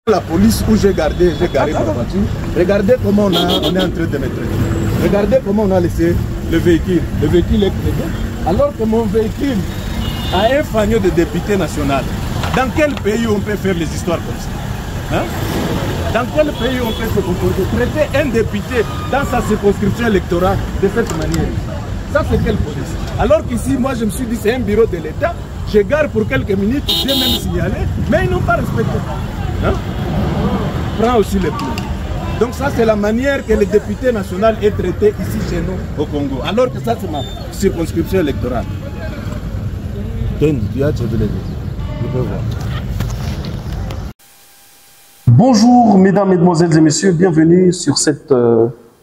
La police où j'ai garé ma voiture, regardez comment on est en train de me traiter. Regardez comment on a laissé le véhicule. Le véhicule est créé. Alors que mon véhicule a un fagnon de député national. Dans quel pays on peut faire les histoires comme ça, hein? Dans quel pays on peut se comporter? Traiter un député dans sa circonscription électorale de cette manière. Ça c'est quelle police? Alors qu'ici, moi je me suis dit c'est un bureau de l'État. Je gare pour quelques minutes, j'ai même signalé, mais ils n'ont pas respecté. Hein? Prends aussi les points. Donc ça c'est la manière que le député national est traité ici chez nous au Congo. Alors que ça c'est ma circonscription électorale. Bonjour mesdames, mesdemoiselles et messieurs, bienvenue sur cette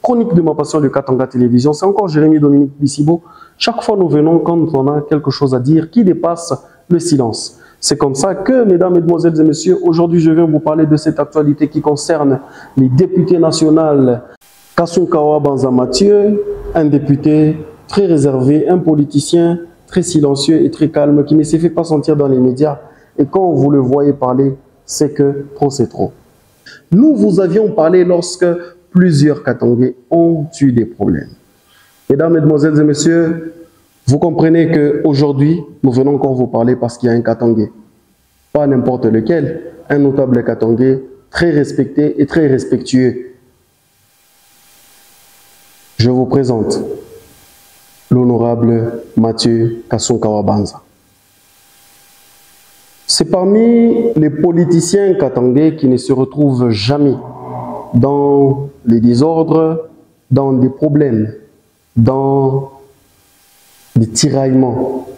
chronique de ma passion de Katanga Télévision. C'est encore Jérémy Dominique Bissibo. Chaque fois nous venons quand on a quelque chose à dire qui dépasse le silence. C'est comme ça que, mesdames, mesdemoiselles et messieurs, aujourd'hui je viens vous parler de cette actualité qui concerne les députés nationaux. Kassounkawa Banza Mathieu, un député très réservé, un politicien très silencieux et très calme qui ne se fait pas sentir dans les médias. Et quand vous le voyez parler, c'est que trop c'est trop. Nous vous avions parlé lorsque plusieurs Katangais ont eu des problèmes. Mesdames, mesdemoiselles et messieurs, vous comprenez qu'aujourd'hui, nous venons encore vous parler parce qu'il y a un Katangais. Pas n'importe lequel, un notable Katangais très respecté et très respectueux. Je vous présente l'honorable Mathieu Kassounkawa Banza. C'est parmi les politiciens katangais qui ne se retrouvent jamais dans les désordres, dans des problèmes, dans des tiraillements.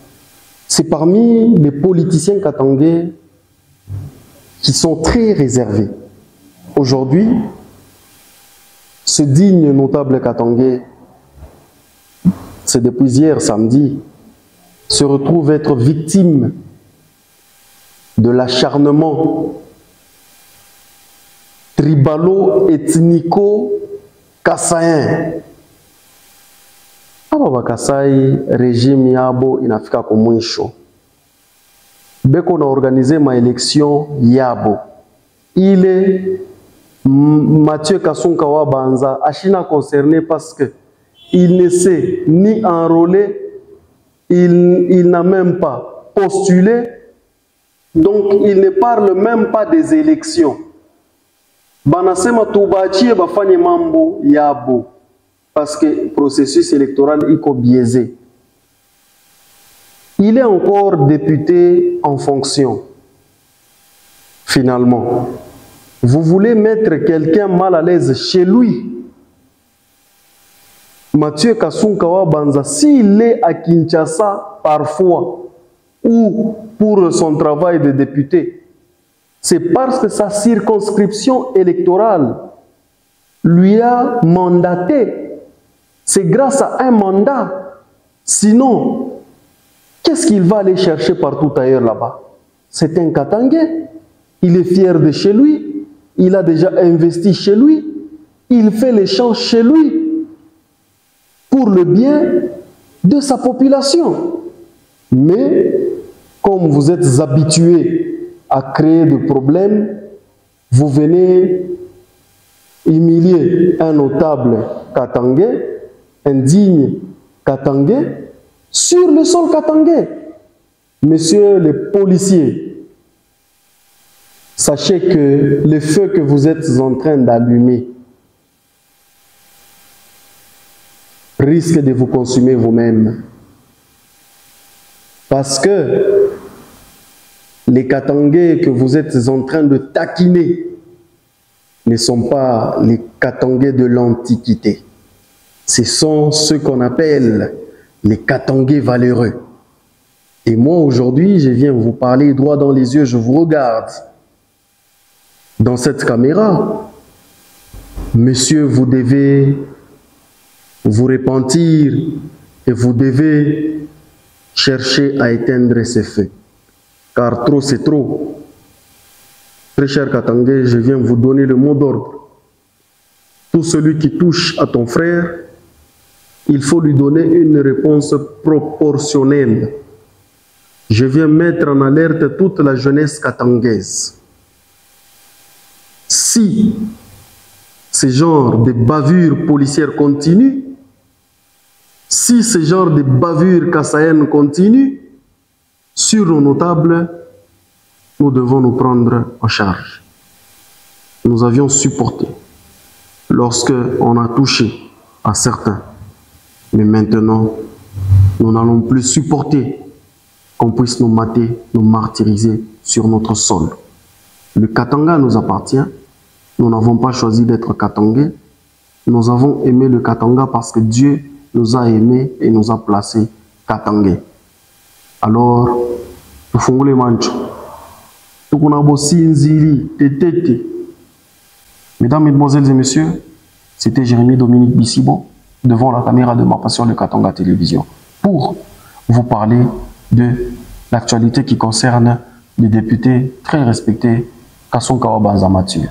C'est parmi les politiciens katangais qui sont très réservés. Aujourd'hui, ce digne notable katangais, c'est depuis hier samedi, se retrouve être victime de l'acharnement tribalo-ethnico-kassaïen. Aba Kasai régime yabo inafika kumwisho. Beko na organiser ma élection yabo. Il Mathieu Kassounkawa Banza achina concerné parce que il ne sait ni enrôler, il n'a même pas postulé, donc il ne parle même pas des élections. Banasema tubachi bafanye mambo yabo. Parce que le processus électoral est biaisé. Il est encore député en fonction. Finalement, vous voulez mettre quelqu'un mal à l'aise chez lui. Mathieu Kassounkawa Banza, s'il est à Kinshasa parfois, ou pour son travail de député, c'est parce que sa circonscription électorale lui a mandaté. C'est grâce à un mandat. Sinon, qu'est-ce qu'il va aller chercher partout ailleurs là-bas? C'est un Katangais. Il est fier de chez lui. Il a déjà investi chez lui. Il fait les champs chez lui pour le bien de sa population. Mais, comme vous êtes habitués à créer des problèmes, vous venez humilier un notable Katangais, un digne Katangais, sur le sol katangais. Messieurs les policiers, sachez que le feu que vous êtes en train d'allumer risque de vous consumer vous-même. Parce que les Katangais que vous êtes en train de taquiner ne sont pas les Katangais de l'Antiquité. Ce sont ceux qu'on appelle les Katangais valeureux. Et moi, aujourd'hui, je viens vous parler droit dans les yeux, je vous regarde dans cette caméra. Monsieur, vous devez vous repentir et vous devez chercher à éteindre ces feux. Car trop, c'est trop. Très cher Katangais, je viens vous donner le mot d'ordre. Tout celui qui touche à ton frère, il faut lui donner une réponse proportionnelle. Je viens mettre en alerte toute la jeunesse katangaise. Si ce genre de bavures policières continue, si ce genre de bavures kassayennes continue, sur nos notables, nous devons nous prendre en charge. Nous avions supporté lorsque on a touché à certains. Mais maintenant, nous n'allons plus supporter qu'on puisse nous mater, nous martyriser sur notre sol. Le Katanga nous appartient. Nous n'avons pas choisi d'être Katangais. Nous avons aimé le Katanga parce que Dieu nous a aimés et nous a placés Katangais. Alors, nous faisons les manches. Mesdames, Mesdemoiselles et Messieurs, c'était Jérémy Dominique Bissibo devant la caméra de Ma Passion de Katanga Télévision pour vous parler de l'actualité qui concerne le député très respecté Kasson Kawa Banza Mathieu.